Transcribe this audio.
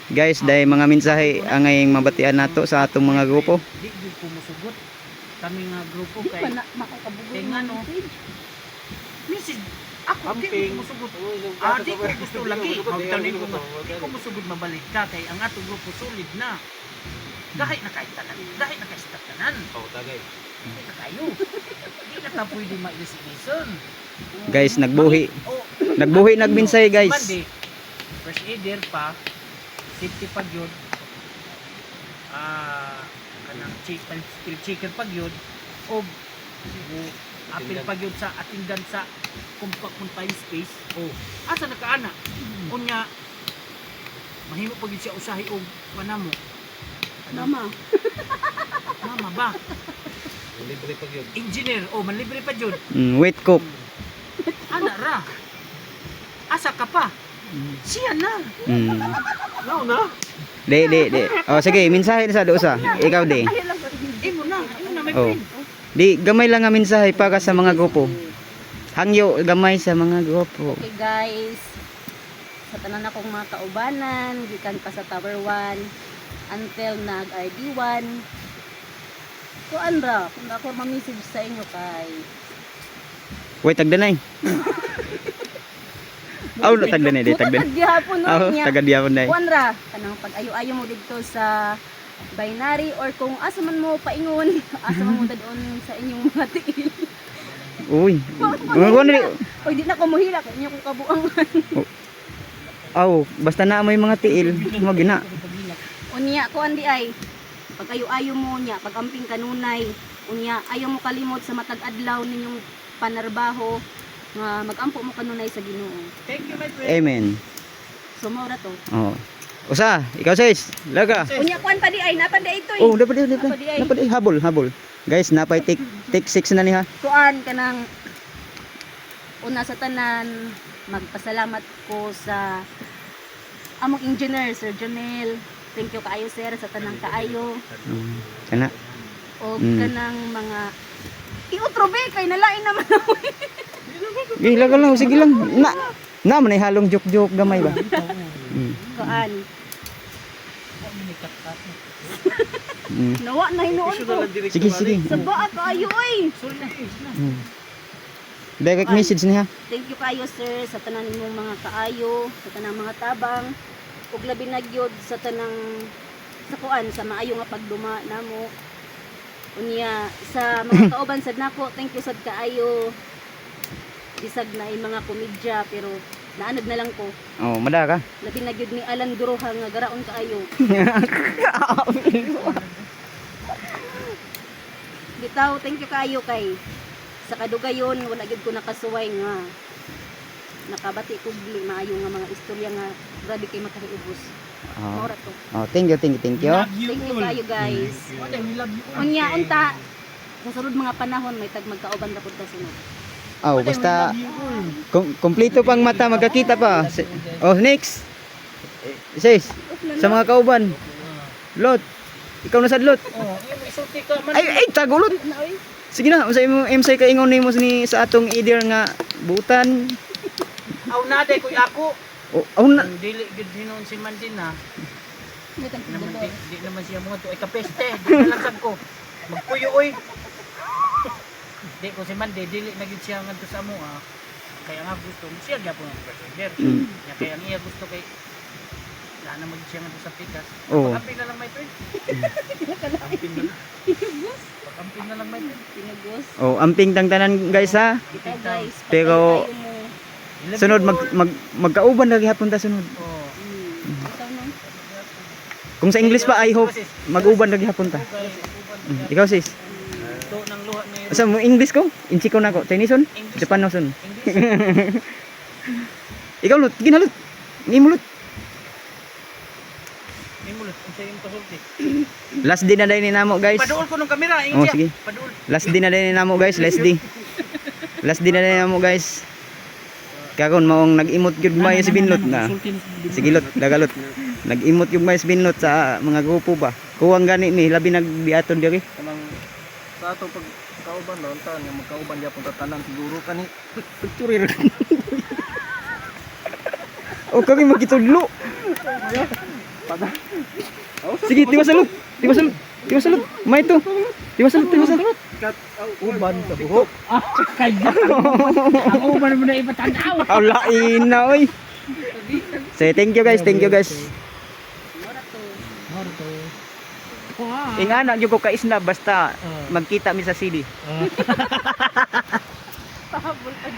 Guys, dahil mga mensahe ang ngayong mabatian nato sa atong mga grupo. Di gyud ko musugot. Kami nga grupo kay Makakabugoy nga no. Message ako di ko musugot. Di ko gusto lagi. Magtanin ko nga. Di ko musugot mabalik ka kay ang atong grupo solid na. Dahil na kahit tanan. Dahil na kahit tanan. Oh, tagay. Hindi na tayo. Hindi na tayo pwede ma-resignation. Guys, nagbuhi. Oh, Nagmensahe guys. Monday, first aider pa, safety pa yun, kanang chicken pa yun, o apil pa yun sa atindan sa kumpay space, o asa nakaana, unya, mahimo pa yun siya usahi o manamo. Mama. Mama ba? Libre pag yun. Engineer, o manlibre pa yun. Wait cook. Ana ra. Asa ka pa? Siya na. No, na. Di. Oh, sige, mensahe sa dosa. Ikaw di. Imo na, may Oh. friend. Di, gamay lang nga mensahe para sa mga grupo. Hangyo, gamay sa mga grupo. Okay guys, sa tanan akong mga kaubanan, gikan pa sa Tower 1 until nag RD1. So Andra, kung ako ma-message sa inyo kay Wait, tagdanay. Aw, tagdanay di, tagdanay. Gihapon no Aw, niya. tagadiyapon day. Andra, kanang pag-ayo-ayo mo dito sa binary or kung asa man mo paingon, asa man mo dadon sa inyong mga tiil. Uy. Mga Oy, di na ko muhila kay inyo kung kabuangan. aw, basta na may mga tiil, mo gina. Unya ko andi ay pag ayo-ayo mo niya, pag amping kanunay, unya ayaw mo kalimot sa matag adlaw ninyong panarbaho nga magampo mo kanunay sa Ginoo. Thank you my friend. Amen. So mao ra to. Oh. Usa, ikaw sis, laga. Unya kuan pa di ay napanda ito eh. Oh, dapat habol. Guys, napay take 6 na niya. Kuan kanang una sa tanan magpasalamat ko sa among engineer Sir Jonel. Thank you kaayo sir sa tanang kaayo. Kana. O kanang mga iutrobe kay nalain naman ako. Gila ka lang, sige lang. Na man ay halong joke gamay ba? Kuan. Mm. Nawa na hinuon ko. Sige. Sa baa kaayo oy. Direct message niya. Thank you kaayo sir sa tanan nimong mga kaayo, sa tanang mga tabang, ug labi na gyud sa tanang sa kuan sa maayo nga pagduma namo. Unya sa mga kauban sad nako, thank you sad kaayo. Bisag na ay mga komedya pero naanad na lang ko. Oh, mada ka. Labi na gyud ni Alan Duroha nga garaon kaayo. Bitaw, thank you kaayo kay sa kadugayon wala gyud ko nakasuway nga nakabati ko maayo nga mga istorya nga grabe kay makahiubos. Oh. Mora to. Oh, thank you. Thank you kayo guys. Unya unta sa sunod mga panahon may tag magkauban ra pud ta sunod. Oh, basta kompleto pang mata magkakita pa. Oh, next. Sis, sa mga kauban. Lot. Ikaw na sad lot. Oh, isulti ka man. Ay, tagulot. Sige na, sa imo MC ka ingon nimo ni sa atong idir nga butan. Aw naday koy ako. Oh, na. Dili gud hinon si Mandina. May tag Naman di naman siya mga to ay kapeste. Di na lang sad ko. Magpuyo oy. Di ko si Mande dili na gid siya ngadto sa amo ah. Kaya nga gusto siya gyapon ang president. Kaya ang iya gusto kay na mag siya ngadto sa pikas. Oh. Pag-amping na lang may friend. Pag-amping na lang. Pag-amping na lang may friend. pinagos. Oh, amping tang tanan guys ha. Kita guys. Pero- patay tayo mo. Sunod magkauban lagi hapon ta sunod. Oh. Ikaw no? Kung sa English pa I hope mag-uban lagi hapon ta. Ikaw sis. To nang luha ni Asa mo English ko? Inchi ko nako. Chinese on? English. Japan son. English. Ikaw lut, ginalot. Ni mulot. Imulot unsa yung pasulti. Last day na dai ni namo guys. Paduol ko ng kamera, Oh, ingon sige. siya. Paduol. Last day na dai ni namo guys, last day. Last day na dai namo guys. Karon maong nag-imot gyud mayo si Binlot na. Sige lot, dagalot. Nag-imot yung mais Binlot sa mga grupo ba. Kuwang gani ni labi nagbiaton diri. Kanang sa ato pag kauban doon ta nga magkauban gyapon ta tanan siguro kani picture. O kami magitudlo. Sige, tiwasalot. Tiwasalot. Tiwasalot. May ito. Tiwasalot, tiwasalot. Uban sa buhok. Kaya ang uban mo na ipatanaw. Aw lain na oy. Say thank you guys, thank you guys. Morto. Wow. Ingana gyud ko ka isna basta magkita mi sa CD. Pahabol pa